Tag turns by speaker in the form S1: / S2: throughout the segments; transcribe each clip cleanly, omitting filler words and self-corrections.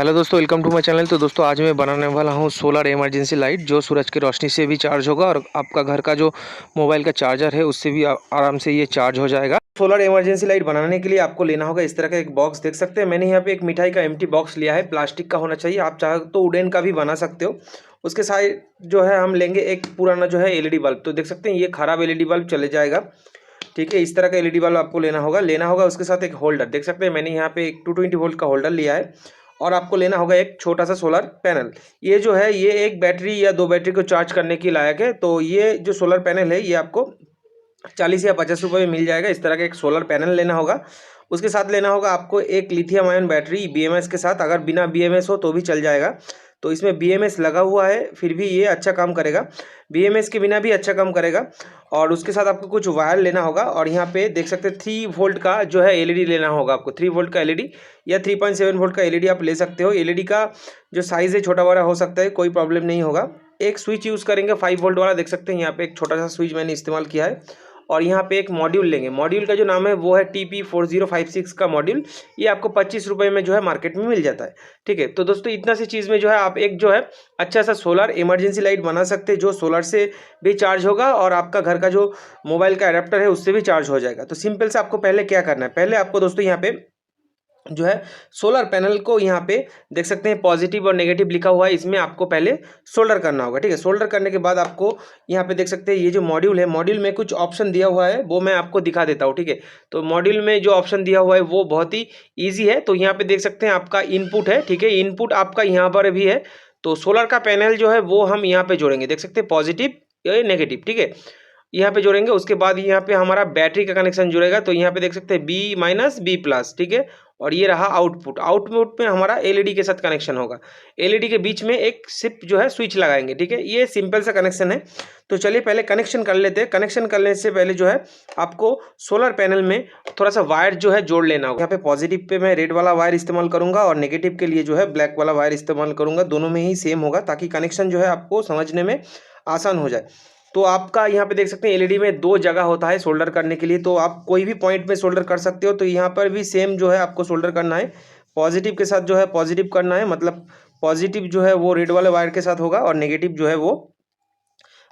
S1: Hello दोस्तों, welcome to my channel. तो दोस्तों आज मैं बनाने वाला हूँ सोलर इमरजेंसी लाइट जो सूरज की रोशनी से भी चार्ज होगा और आपका घर का जो मोबाइल का चार्जर है उससे भी आराम से ये चार्ज हो जाएगा। सोलर इमरजेंसी लाइट बनाने के लिए आपको लेना होगा इस तरह का एक बॉक्स। देख सकते हैं मैंने यहाँ पे एक मिठाई का एम्प्टी बॉक्स लिया है, प्लास्टिक का होना चाहिए। आप चाहे तो वुडन का भी बना सकते हो। उसके साइड जो है हम लेंगे एक पुराना जो है एलईडी बल्ब। तो देख सकते हैं ये खराब एलईडी बल्ब चले जाएगा, ठीक है। इस तरह का एलईडी बल्ब आपको लेना होगा। उसके साथ एक होल्डर, देख सकते हैं मैंने यहाँ पे एक 220 वोल्ट का होल्डर लिया है। और आपको लेना होगा एक छोटा सा सोलर पैनल। ये जो है ये एक बैटरी या दो बैटरी को चार्ज करने के लायक है। तो ये जो सोलर पैनल है ये आपको 40 या 50 रुपये में मिल जाएगा। इस तरह का एक सोलर पैनल लेना होगा। उसके साथ लेना होगा आपको एक लिथियम आयन बैटरी बीएमएस के साथ। अगर बिना बीएमएस हो तो भी चल जाएगा। तो इसमें बीएमएस लगा हुआ है फिर भी ये अच्छा काम करेगा, बीएमएस के बिना भी अच्छा काम करेगा। और उसके साथ आपको कुछ वायर लेना होगा। और यहाँ पे देख सकते हैं 3 वोल्ट का जो है एलईडी लेना होगा आपको। 3 वोल्ट का एलईडी या 3.7 वोल्ट का एलईडी आप ले सकते हो। एलईडी का जो साइज़ है छोटा बड़ा हो सकता है, कोई प्रॉब्लम नहीं होगा। एक स्विच यूज़ करेंगे 5 वोल्ट वाला। देख सकते हैं यहाँ पे एक छोटा सा स्विच मैंने इस्तेमाल किया है। और यहाँ पे एक मॉड्यूल लेंगे। मॉड्यूल का जो नाम है वो है TP4056 का मॉड्यूल। ये आपको 25 रुपये में जो है मार्केट में मिल जाता है, ठीक है। तो दोस्तों इतना सी चीज़ में जो है आप एक जो है अच्छा सा सोलर इमरजेंसी लाइट बना सकते हैं जो सोलर से भी चार्ज होगा और आपका घर का जो मोबाइल का अडेप्टर है उससे भी चार्ज हो जाएगा। तो सिंपल से आपको पहले क्या करना है, पहले आपको दोस्तों यहाँ पे जो है सोलर पैनल को यहाँ पे देख सकते हैं पॉजिटिव और नेगेटिव लिखा हुआ है, इसमें आपको पहले सोल्डर करना होगा, ठीक है। सोल्डर करने के बाद आपको यहाँ पे देख सकते हैं ये जो मॉड्यूल है, मॉड्यूल में कुछ ऑप्शन दिया हुआ है वो मैं आपको दिखा देता हूँ, ठीक है। तो मॉड्यूल में जो ऑप्शन दिया हुआ है वो बहुत ही ईजी है। तो यहाँ पे देख सकते हैं आपका इनपुट है, ठीक है। इनपुट आपका यहाँ पर भी है। तो सोलर का पैनल जो है वो हम यहाँ पे जोड़ेंगे, देख सकते हैं पॉजिटिव या नेगेटिव, ठीक है। यहाँ पे जोड़ेंगे। उसके बाद यहाँ पे हमारा बैटरी का कनेक्शन जुड़ेगा। तो यहाँ पे देख सकते हैं B-B+, ठीक है। और ये रहा आउटपुट। आउटपुट में हमारा एलईडी के साथ कनेक्शन होगा। एलईडी के बीच में एक सिर्फ जो है स्विच लगाएंगे, ठीक है। ये सिंपल सा कनेक्शन है। तो चलिए पहले कनेक्शन कर लेते हैं। कनेक्शन करने से पहले जो है आपको सोलर पैनल में थोड़ा सा वायर जो है जोड़ लेना होगा। यहाँ पे पॉजिटिव पे मैं रेड वाला वायर इस्तेमाल करूंगा और नेगेटिव के लिए जो है ब्लैक वाला वायर इस्तेमाल करूंगा। दोनों में ही सेम होगा ताकि कनेक्शन जो है आपको समझने में आसान हो जाए। तो आपका यहाँ पे देख सकते हैं एलईडी में 2 जगह होता है सोल्डर करने के लिए। तो आप कोई भी पॉइंट में सोल्डर कर सकते हो। तो यहाँ पर भी सेम जो है आपको सोल्डर करना है। पॉजिटिव के साथ जो है पॉजिटिव करना है, मतलब पॉजिटिव जो है वो रेड वाले वायर के साथ होगा और नेगेटिव जो है वो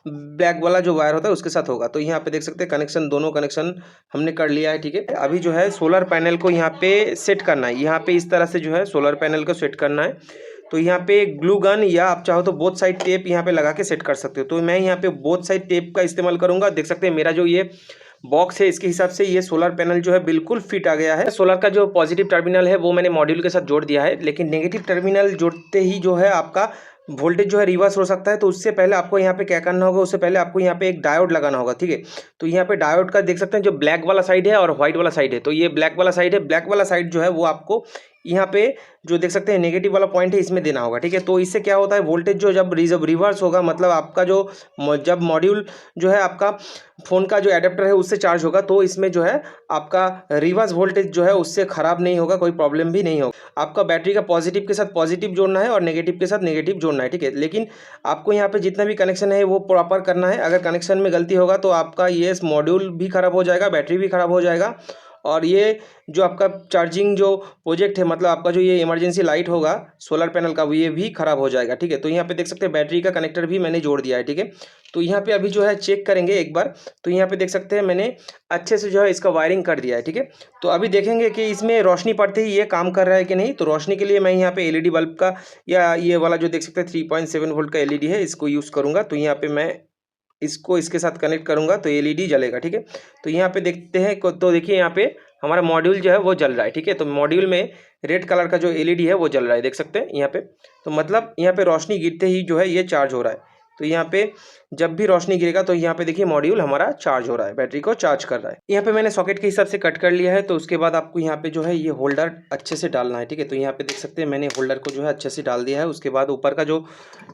S1: ब्लैक वाला जो वायर होता है उसके साथ होगा। तो यहाँ पे देख सकते हैं कनेक्शन, दोनों कनेक्शन हमने कर लिया है, ठीक है। अभी जो है सोलर पैनल को यहाँ पे सेट करना है। यहाँ पे इस तरह से जो है सोलर पैनल को सेट करना है। तो यहाँ पे ग्लू गन या आप चाहो तो बोथ साइड टेप यहाँ पे लगा के सेट कर सकते हो। तो मैं यहाँ पे बोथ साइड टेप का इस्तेमाल करूंगा। देख सकते हैं मेरा जो ये बॉक्स है इसके हिसाब से ये सोलर पैनल जो है बिल्कुल फिट आ गया है। सोलर का जो पॉजिटिव टर्मिनल है वो मैंने मॉड्यूल के साथ जोड़ दिया है, लेकिन नेगेटिव टर्मिनल जोड़ते ही जो है आपका वोल्टेज जो है रिवर्स हो सकता है। तो उससे पहले आपको यहाँ पे क्या करना होगा, उससे पहले आपको यहाँ पे एक डायोड लगाना होगा, ठीक है। तो यहाँ पे डायोड का देख सकते हैं जो ब्लैक वाला साइड है और व्हाइट वाला साइड है। तो ये ब्लैक वाला साइड है। ब्लैक वाला साइड जो है वो आपको यहाँ पे जो देख सकते हैं नेगेटिव वाला पॉइंट है इसमें देना होगा, ठीक है। तो इससे क्या होता है वोल्टेज जो जब रिवर्स होगा, मतलब आपका जो जब मॉड्यूल जो है आपका फ़ोन का जो एडेप्टर है उससे चार्ज होगा, तो इसमें जो है आपका रिवर्स वोल्टेज जो है उससे ख़राब नहीं होगा, कोई प्रॉब्लम भी नहीं होगा। आपका बैटरी का पॉजिटिव के साथ पॉजिटिव जोड़ना है और नेगेटिव के साथ नेगेटिव जोड़ना है, ठीक है। लेकिन आपको यहाँ पे जितना भी कनेक्शन है वो प्रॉपर करना है। अगर कनेक्शन में गलती होगा तो आपका ये मॉड्यूल भी ख़राब हो जाएगा, बैटरी भी ख़राब हो जाएगा। और ये जो आपका चार्जिंग जो प्रोजेक्ट है, मतलब आपका जो ये इमरजेंसी लाइट होगा सोलर पैनल का, ये भी खराब हो जाएगा, ठीक है। तो यहाँ पे देख सकते हैं बैटरी का कनेक्टर भी मैंने जोड़ दिया है, ठीक है। तो यहाँ पे अभी जो है चेक करेंगे एक बार। तो यहाँ पे देख सकते हैं मैंने अच्छे से जो है इसका वायरिंग कर दिया है, ठीक है। तो अभी देखेंगे कि इसमें रोशनी पड़ते ही ये काम कर रहा है कि नहीं। तो रोशनी के लिए मैं यहाँ पे एलईडी बल्ब का या ये वाला जो देख सकते हैं 3.7 वोल्ट का एलईडी है इसको यूज़ करूँगा। तो यहाँ पे मैं इसको इसके साथ कनेक्ट करूंगा तो एलईडी जलेगा, ठीक है। तो यहाँ पे देखते हैं तो देखिए यहाँ पे हमारा मॉड्यूल जो है वो जल रहा है, ठीक है। तो मॉड्यूल में रेड कलर का जो एलईडी है वो जल रहा है, देख सकते हैं यहाँ पे। तो मतलब यहाँ पे रोशनी गिरते ही जो है ये चार्ज हो रहा है। तो यहाँ पे जब भी रोशनी गिरेगा तो यहाँ पे देखिए मॉड्यूल हमारा चार्ज हो रहा है, बैटरी को चार्ज कर रहा है। यहाँ पे मैंने सॉकेट के हिसाब से कट कर लिया है। तो उसके बाद आपको यहाँ पे जो है ये होल्डर अच्छे से डालना है, ठीक है। तो यहाँ पे देख सकते हैं मैंने होल्डर को जो है अच्छे से डाल दिया है। उसके बाद ऊपर का जो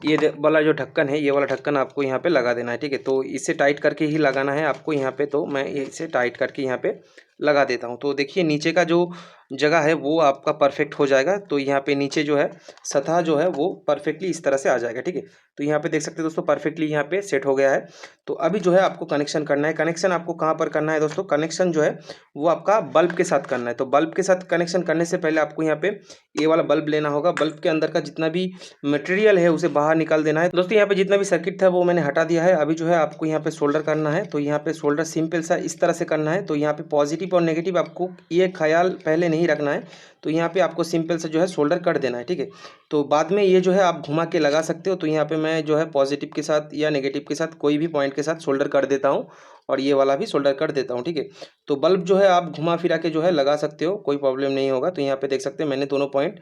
S1: ये वाला जो ढक्कन है, ये वाला ढक्कन आपको यहाँ पे लगा देना है, ठीक है। तो इसे टाइट करके ही लगाना है आपको यहाँ पे। तो मैं इसे टाइट करके यहाँ पे लगा देता हूँ। तो देखिए नीचे का जो जगह है वो आपका परफेक्ट हो जाएगा। तो यहाँ पे नीचे जो है सतह जो है वो परफेक्टली इस तरह से आ जाएगा, ठीक है। तो यहाँ पे देख सकते हैं दोस्तों परफेक्टली यहाँ पे सेट हो गया है। तो अभी जो है आपको कनेक्शन करना है। कनेक्शन आपको कहाँ पर करना है दोस्तों? कनेक्शन जो है वो आपका बल्ब के साथ करना है। तो बल्ब के साथ कनेक्शन करने से पहले आपको यहाँ पे ये वाला बल्ब लेना होगा। बल्ब के अंदर का जितना भी मटेरियल है उसे बाहर निकाल देना है। दोस्तों यहाँ पे जितना भी सर्किट था वो मैंने हटा दिया है। अभी जो है आपको यहाँ पे सोल्डर करना है। तो यहाँ पे सोल्डर सिंपल सा इस तरह से करना है। तो यहाँ पे पॉजिटिव और नेगेटिव आपको ये ख्याल पहले नहीं रखना है। तो यहाँ पे आपको सिंपल से जो है सोल्डर कर देना है, ठीक है। तो बाद में ये जो है आप घुमा के लगा सकते हो। तो यहाँ पे मैं जो है पॉजिटिव के साथ या नेगेटिव के साथ कोई भी पॉइंट के साथ सोल्डर कर देता हूँ और ये वाला भी सोल्डर कर देता हूँ, ठीक है। तो बल्ब जो है आप घुमा फिरा के जो है लगा सकते हो, कोई प्रॉब्लम नहीं होगा। तो यहाँ पे देख सकते हैं मैंने दोनों पॉइंट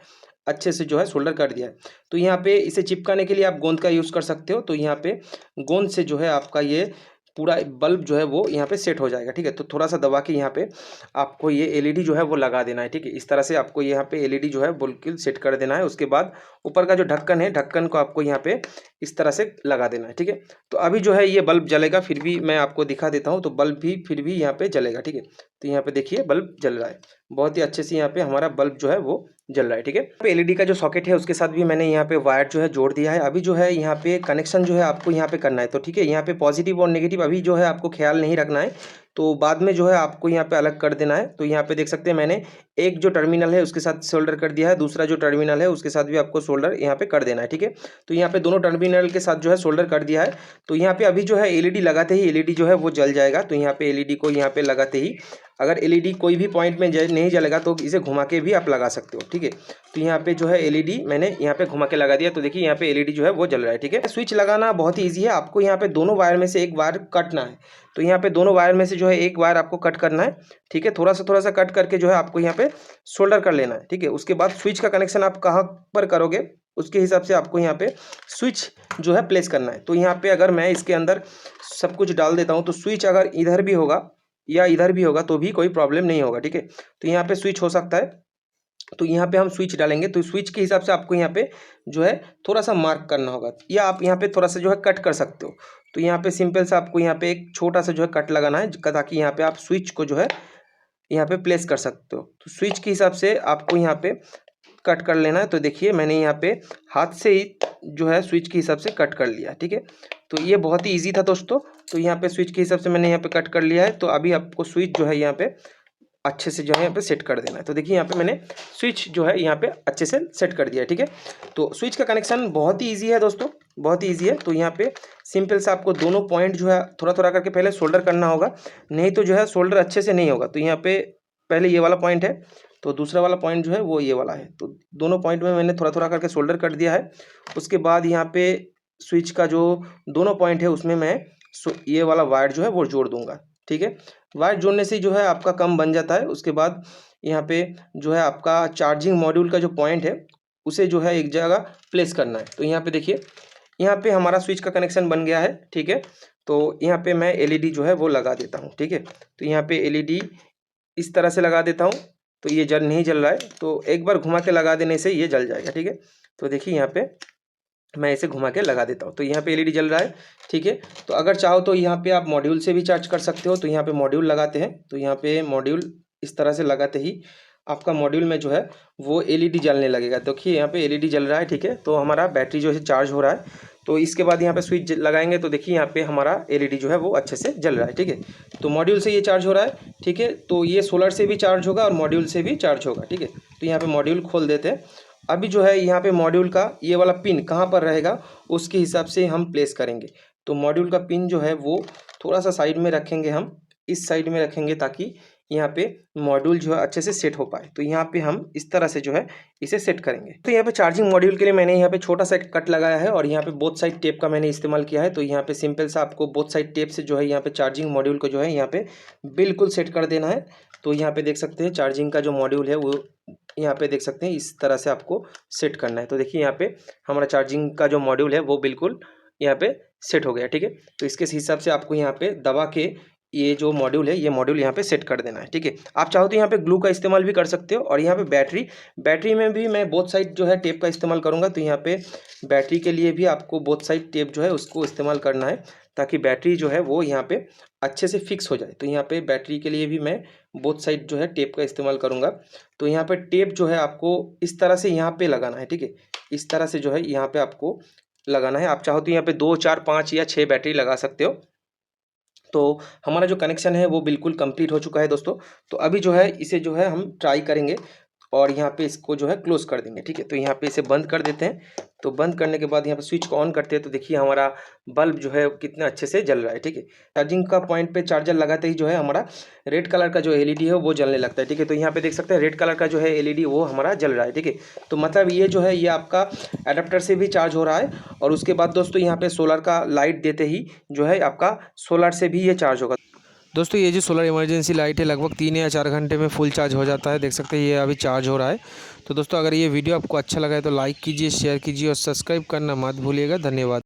S1: अच्छे से जो है सोल्डर कर दिया है। तो यहाँ पे इसे चिपकाने के लिए आप गोंद का यूज़ कर सकते हो। तो यहाँ पे गोंद से जो है आपका ये पूरा बल्ब जो है वो यहाँ पे सेट हो जाएगा, ठीक है। तो थोड़ा सा दबा के यहाँ पे आपको ये एलईडी जो है वो लगा देना है, ठीक है। इस तरह से आपको यहाँ पे एलईडी जो है बिल्कुल सेट कर देना है। उसके बाद ऊपर का जो ढक्कन है, ढक्कन को आपको यहाँ पे इस तरह से लगा देना है, ठीक है। तो अभी जो है ये बल्ब जलेगा, फिर भी मैं आपको दिखा देता हूँ। तो बल्ब भी फिर भी यहाँ पे जलेगा, ठीक है। तो यहाँ पे देखिए बल्ब जल रहा है, बहुत ही अच्छे से यहाँ पे हमारा बल्ब जो है वो जल रहा है, ठीक है। एलईडी का जो सॉकेट है उसके साथ भी मैंने यहाँ पे वायर जो है जोड़ दिया है। अभी जो है यहाँ पे कनेक्शन जो है आपको यहाँ पे करना है। तो ठीक है, यहाँ पे पॉजिटिव और नेगेटिव अभी जो है आपको ख्याल नहीं रखना है। तो बाद में जो है आपको यहाँ पे अलग कर देना है। तो यहाँ पे देख सकते हैं मैंने एक जो टर्मिनल है उसके साथ सोल्डर कर दिया है, दूसरा जो टर्मिनल है उसके साथ भी आपको सोल्डर यहाँ पे कर देना है, ठीक है। तो यहाँ पे दोनों टर्मिनल के साथ जो है सोल्डर कर दिया है। तो यहाँ पे अभी जो है एलईडी लगाते ही एलईडी जो है वो जल जाएगा। तो यहाँ पे एलईडी को यहाँ पे लगाते ही अगर एलईडी कोई भी पॉइंट में नहीं जलेगा तो इसे घुमा के भी आप लगा सकते हो, ठीक है। तो यहाँ पे जो है एलईडी मैंने यहाँ पे घुमा के लगा दिया। तो देखिए यहाँ पे एलईडी जो है वो जल रहा है, ठीक है। स्विच लगाना बहुत ही ईजी है। आपको यहाँ पे दोनों वायर में से एक वायर कटना है। तो यहाँ पे दोनों वायर में से जो है एक वायर आपको कट करना है, ठीक है। थोड़ा सा कट करके जो है आपको यहाँ पे सोल्डर कर लेना है, ठीक है। उसके बाद स्विच का कनेक्शन आप कहाँ पर करोगे उसके हिसाब से आपको यहाँ पे स्विच जो है प्लेस करना है। तो यहाँ पे अगर मैं इसके अंदर सब कुछ डाल देता हूँ तो स्विच अगर इधर भी होगा या इधर भी होगा तो भी कोई प्रॉब्लम नहीं होगा, ठीक है। तो यहाँ पे स्विच हो सकता है। तो यहाँ पे हम स्विच डालेंगे। तो स्विच के हिसाब से आपको यहाँ पे जो है थोड़ा सा मार्क करना होगा या आप यहाँ पे थोड़ा सा जो है कट कर सकते हो। तो यहाँ पे सिंपल सा आपको यहाँ पे एक छोटा सा जो है कट लगाना है ताकि यहाँ पे आप स्विच को जो है यहाँ पे प्लेस कर सकते हो। तो स्विच के हिसाब से आपको यहाँ पे कट कर लेना है। तो देखिए मैंने यहाँ पे हाथ से ही जो है स्विच के हिसाब से कट कर लिया, ठीक है। तो ये बहुत ही इजी था दोस्तों। तो यहाँ पे स्विच के हिसाब से मैंने यहाँ पे कट कर लिया है। तो अभी आपको स्विच जो है यहाँ पे अच्छे से जो है यहाँ पे सेट कर देना है। तो देखिए यहाँ पे मैंने स्विच जो है यहाँ पे अच्छे से सेट कर दिया है, ठीक है। तो स्विच का कनेक्शन बहुत ही ईजी है दोस्तों, बहुत ही ईजी है। तो यहाँ पे सिंपल से आपको दोनों पॉइंट जो है थोड़ा थोड़ा करके पहले सोल्डर करना होगा, नहीं तो जो है सोल्डर अच्छे से नहीं होगा। तो यहाँ पे पहले ये वाला पॉइंट है, तो दूसरा वाला पॉइंट जो है वो ये वाला है। तो दोनों पॉइंट में मैंने थोड़ा थोड़ा करके सोल्डर कर दिया है। उसके बाद यहाँ पे स्विच का जो दोनों पॉइंट है उसमें मैं ये वाला वायर जो है वो जोड़ दूंगा, ठीक है। वायर जोड़ने से जो है आपका कम बन जाता है। उसके बाद यहाँ पे जो है आपका चार्जिंग मॉड्यूल का जो पॉइंट है उसे जो है एक जगह प्लेस करना है। तो यहाँ पे देखिए यहाँ पे हमारा स्विच का कनेक्शन बन गया है, ठीक है। तो यहाँ पे मैं एलईडी जो है वो लगा देता हूँ, ठीक है। तो यहाँ पे एलईडी इस तरह से लगा देता हूँ। तो ये नहीं जल रहा है, तो एक बार घुमा के लगा देने से ये जल जाएगा, ठीक है। तो देखिए यहाँ पे मैं इसे घुमा के लगा देता हूँ। तो यहाँ पे एलईडी जल रहा है, ठीक है। तो अगर चाहो तो यहाँ पे आप मॉड्यूल से भी चार्ज कर सकते हो। तो यहाँ पे मॉड्यूल लगाते हैं। तो यहाँ पे मॉड्यूल इस तरह से लगाते ही आपका मॉड्यूल में जो है वो एलईडी जलने लगेगा। तो देखिए यहाँ पे एलईडी जल रहा है, ठीक है। तो हमारा बैटरी जो है चार्ज हो रहा है। तो इसके बाद यहाँ पे स्विच लगाएंगे तो देखिए यहाँ पे हमारा एलईडी जो है वो अच्छे से जल रहा है, ठीक है। तो मॉड्यूल से ये चार्ज हो रहा है, ठीक है। तो ये सोलर से भी चार्ज होगा और मॉड्यूल से भी चार्ज होगा, ठीक है। तो यहाँ पे मॉड्यूल खोल देते हैं। अभी जो है यहाँ पे मॉड्यूल का ये वाला पिन कहाँ पर रहेगा उसके हिसाब से हम प्लेस करेंगे। तो मॉड्यूल का पिन जो है वो थोड़ा सा साइड में रखेंगे, हम इस साइड में रखेंगे ताकि यहाँ पे मॉड्यूल जो है अच्छे से सेट हो पाए। तो यहाँ पे हम इस तरह से जो है इसे सेट करेंगे। तो यहाँ पे चार्जिंग मॉड्यूल के लिए मैंने यहाँ पे छोटा सा कट लगाया है और यहाँ पे बोथ साइड टेप का मैंने इस्तेमाल किया है। तो यहाँ पे सिंपल सा आपको बोथ साइड टेप से जो है यहाँ पे चार्जिंग मॉड्यूल को जो है यहाँ पे बिल्कुल सेट कर देना है। तो यहाँ पे देख सकते हैं चार्जिंग का जो मॉड्यूल है वो यहाँ पे देख सकते हैं इस तरह से आपको सेट करना है। तो देखिए यहाँ पे हमारा चार्जिंग का जो मॉड्यूल है वो बिल्कुल यहाँ पे सेट हो गया, ठीक है। तो इसके हिसाब से आपको यहाँ पे दबा के ये जो मॉड्यूल है ये मॉड्यूल यहाँ पे सेट कर देना है। ठीक है, आप चाहो तो यहाँ पे ग्लू का इस्तेमाल भी कर सकते हो। और यहाँ पे बैटरी में भी मैं बोथ साइड जो है टेप का इस्तेमाल करूँगा। तो यहाँ पे बैटरी के लिए भी आपको बोथ साइड टेप जो है उसको इस्तेमाल करना है, ताकि बैटरी जो है वो यहाँ पे अच्छे से फिक्स हो जाए। तो यहाँ पे बैटरी के लिए भी मैं बोथ साइड जो है टेप का इस्तेमाल करूँगा। तो यहाँ पे टेप जो है आपको इस तरह से यहाँ पे लगाना है। ठीक है, इस तरह से जो है यहाँ पे आपको लगाना है। आप चाहो तो यहाँ पे 2, 4, 5 या 6 बैटरी लगा सकते हो। तो हमारा जो कनेक्शन है वो बिल्कुल कंप्लीट हो चुका है दोस्तों। तो अभी जो है इसे जो है हम ट्राई करेंगे और यहाँ पे इसको जो है क्लोज कर देंगे। ठीक है, तो यहाँ पे इसे बंद कर देते हैं। तो बंद करने के बाद यहाँ पे स्विच को ऑन करते हैं तो देखिए हमारा बल्ब जो है कितना अच्छे से जल रहा है। ठीक है, चार्जिंग का पॉइंट पे चार्जर लगाते ही जो है हमारा रेड कलर का जो एलईडी है वो जलने लगता है। ठीक है, तो यहाँ पे देख सकते हैं रेड कलर का जो है एलईडी वो हमारा जल रहा है। ठीक है, तो मतलब ये जो है ये आपका एडाप्टर से भी चार्ज हो रहा है। और उसके बाद दोस्तों यहाँ पे सोलर का लाइट देते ही जो है आपका सोलर से भी ये चार्ज होगा। दोस्तों ये जो सोलर इमरजेंसी लाइट है लगभग 3 या 4 घंटे में फुल चार्ज हो जाता है। देख सकते हैं ये अभी चार्ज हो रहा है। तो दोस्तों अगर ये वीडियो आपको अच्छा लगा है तो लाइक कीजिए, शेयर कीजिए और सब्सक्राइब करना मत भूलिएगा। धन्यवाद।